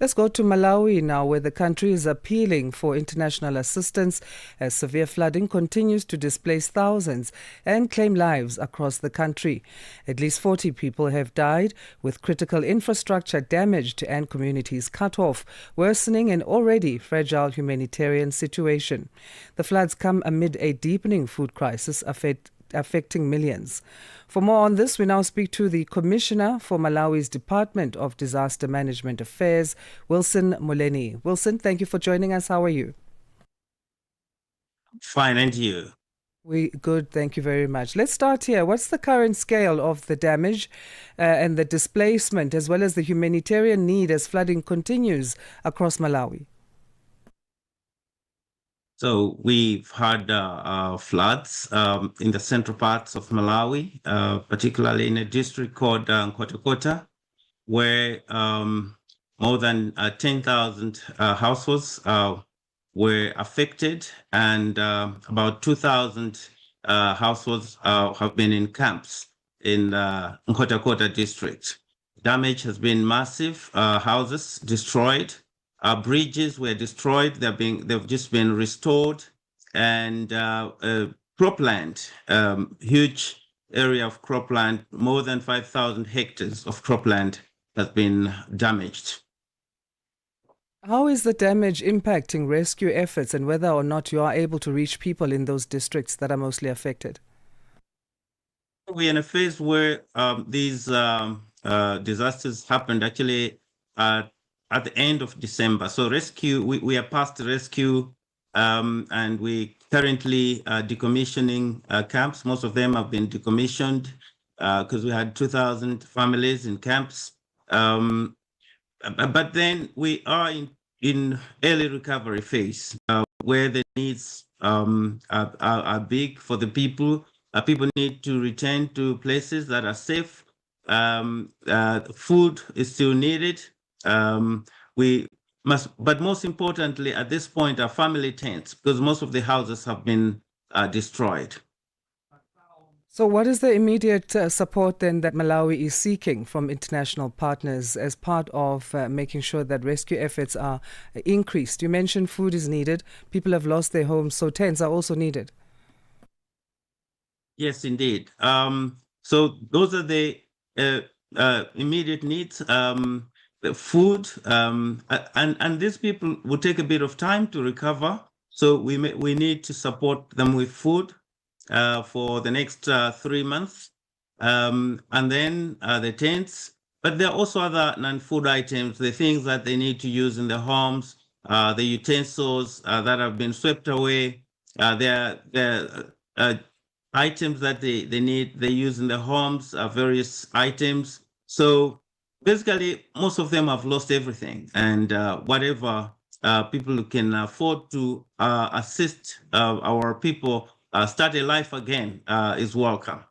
Let's go to Malawi now, where the country is appealing for international assistance as severe flooding continues to displace thousands and claim lives across the country. At least 40 people have died, with critical infrastructure damaged and communities cut off, worsening an already fragile humanitarian situation. The floods come amid a deepening food crisis affecting millions. For more on this, we now speak to the Commissioner for Malawi's Department of Disaster Management Affairs, Wilson Moleni. Wilson, thank you for joining us. How are you? Fine, and you? We good, thank you very much. Let's start here. What's the current scale of the damage and the displacement, as well as the humanitarian need as flooding continues across Malawi? So we've had floods in the central parts of Malawi, particularly in a district called Nkhotakota, where more than 10,000 households were affected, and about 2,000 households have been in camps in Nkhotakota district. Damage has been massive, houses destroyed. Bridges were destroyed. They've just been restored, and cropland, huge area of cropland, more than 5,000 hectares of cropland has been damaged. How is the damage impacting rescue efforts, and whether or not you are able to reach people in those districts that are mostly affected? We're in a phase where these disasters happened actually at the end of December. So rescue, we are past rescue, and we currently decommissioning camps. Most of them have been decommissioned because we had 2,000 families in camps. But then we are in early recovery phase where the needs are big for the people. People need to return to places that are safe. Food is still needed. We must, but most importantly, at this point, are family tents, because most of the houses have been destroyed. So, what is the immediate support then that Malawi is seeking from international partners as part of making sure that rescue efforts are increased? You mentioned food is needed. People have lost their homes, so tents are also needed. Yes, indeed. So those are the immediate needs. The food, and these people will take a bit of time to recover. So we need to support them with food for the next 3 months, and then the tents. But there are also other non-food items, the things that they need to use in their homes, the utensils that have been swept away. There are items that they use in their homes, various items. So basically, most of them have lost everything, and whatever people who can afford to assist our people start a life again is welcome.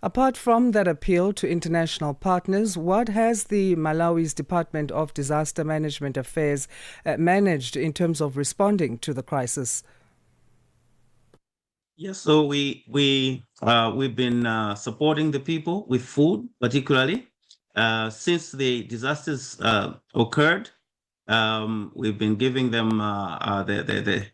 Apart from that appeal to international partners, what has the Malawi's Department of Disaster Management Affairs managed in terms of responding to the crisis? Yes, so we've been supporting the people with food, particularly. Since the disasters occurred, we've been giving them the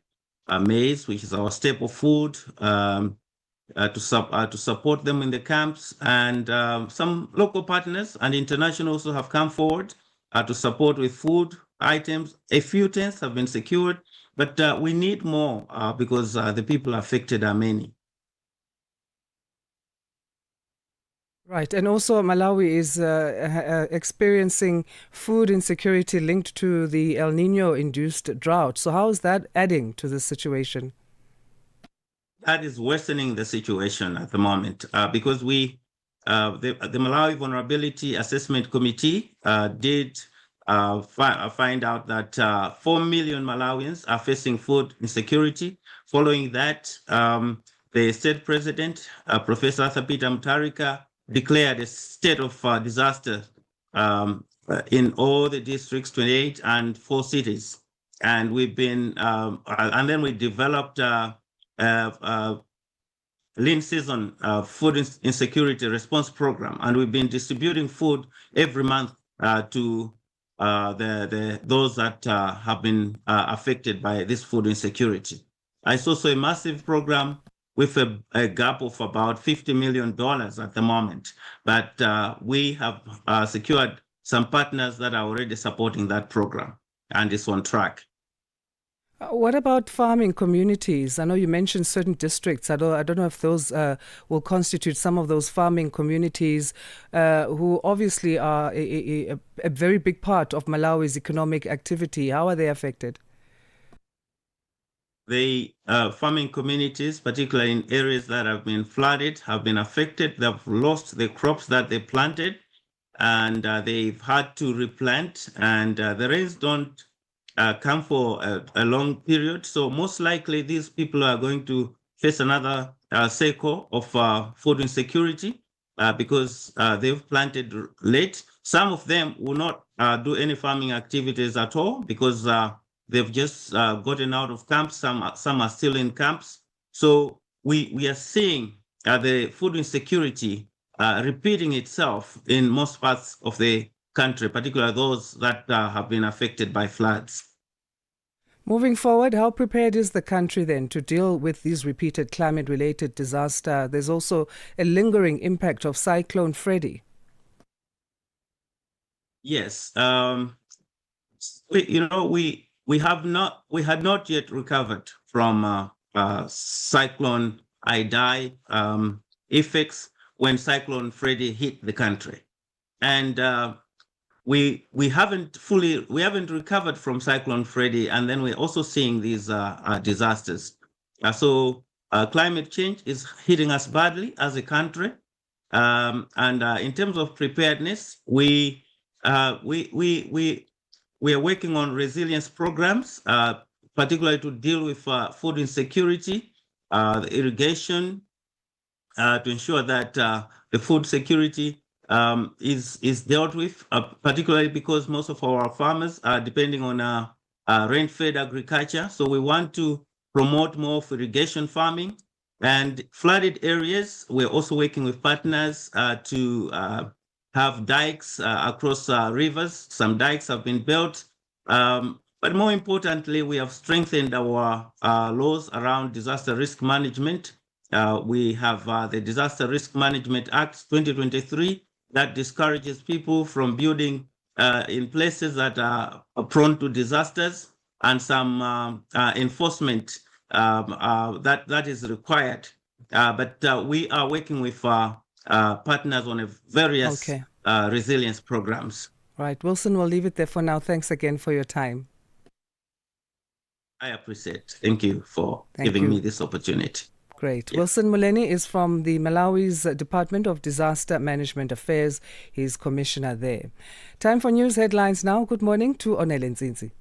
maize, which is our staple food, to support them in the camps. And some local partners and international also have come forward to support with food items. A few tents have been secured, but we need more because the people affected are many. Right, and also Malawi is experiencing food insecurity linked to the El Nino-induced drought. So how is that adding to the situation? That is worsening the situation at the moment because the Malawi Vulnerability Assessment Committee did find out that 4 million Malawians are facing food insecurity. Following that, the state president, Professor Arthur Peter Mutharika, declared a state of disaster in all the districts, 28 and 4 cities. And we've been, and then we developed lean season food insecurity response program, and we've been distributing food every month to those that have been affected by this food insecurity. It's also a massive program with a gap of about $50 million at the moment. But we have secured some partners that are already supporting that program, and it's on track. What about farming communities? I know you mentioned certain districts. I don't know if those will constitute some of those farming communities who obviously are a very big part of Malawi's economic activity. How are they affected? The farming communities, particularly in areas that have been flooded, have been affected. They've lost the crops that they planted, and they've had to replant, and the rains don't come for a long period. So most likely these people are going to face another cycle of food insecurity because they've planted late. Some of them will not do any farming activities at all because they've just gotten out of camps. Some are still in camps. So we are seeing the food insecurity repeating itself in most parts of the country, particularly those that have been affected by floods. Moving forward, how prepared is the country then to deal with these repeated climate-related disasters? There's also a lingering impact of Cyclone Freddy. Yes, we had not yet recovered from Cyclone Idai effects when Cyclone Freddy hit the country, and we haven't recovered from Cyclone Freddy, and then we're also seeing these disasters. So climate change is hitting us badly as a country, and in terms of preparedness, we are working on resilience programs, particularly to deal with food insecurity, the irrigation, to ensure that the food security is dealt with, particularly because most of our farmers are depending on rain-fed agriculture. So we want to promote more of irrigation farming and flooded areas. We're also working with partners to have dikes across rivers. Some dikes have been built. But more importantly, we have strengthened our laws around disaster risk management. We have the Disaster Risk Management Act 2023 that discourages people from building in places that are prone to disasters, and some enforcement that is required. But we are working with partners on various resilience programs. Right. Wilson, we'll leave it there for now. Thanks again for your time. I appreciate it. Thank you for giving me this opportunity. Great. Yeah. Wilson Moleni is from the Malawi's Department of Disaster Management Affairs. He's commissioner there. Time for news headlines now. Good morning to Onele Nzinzi.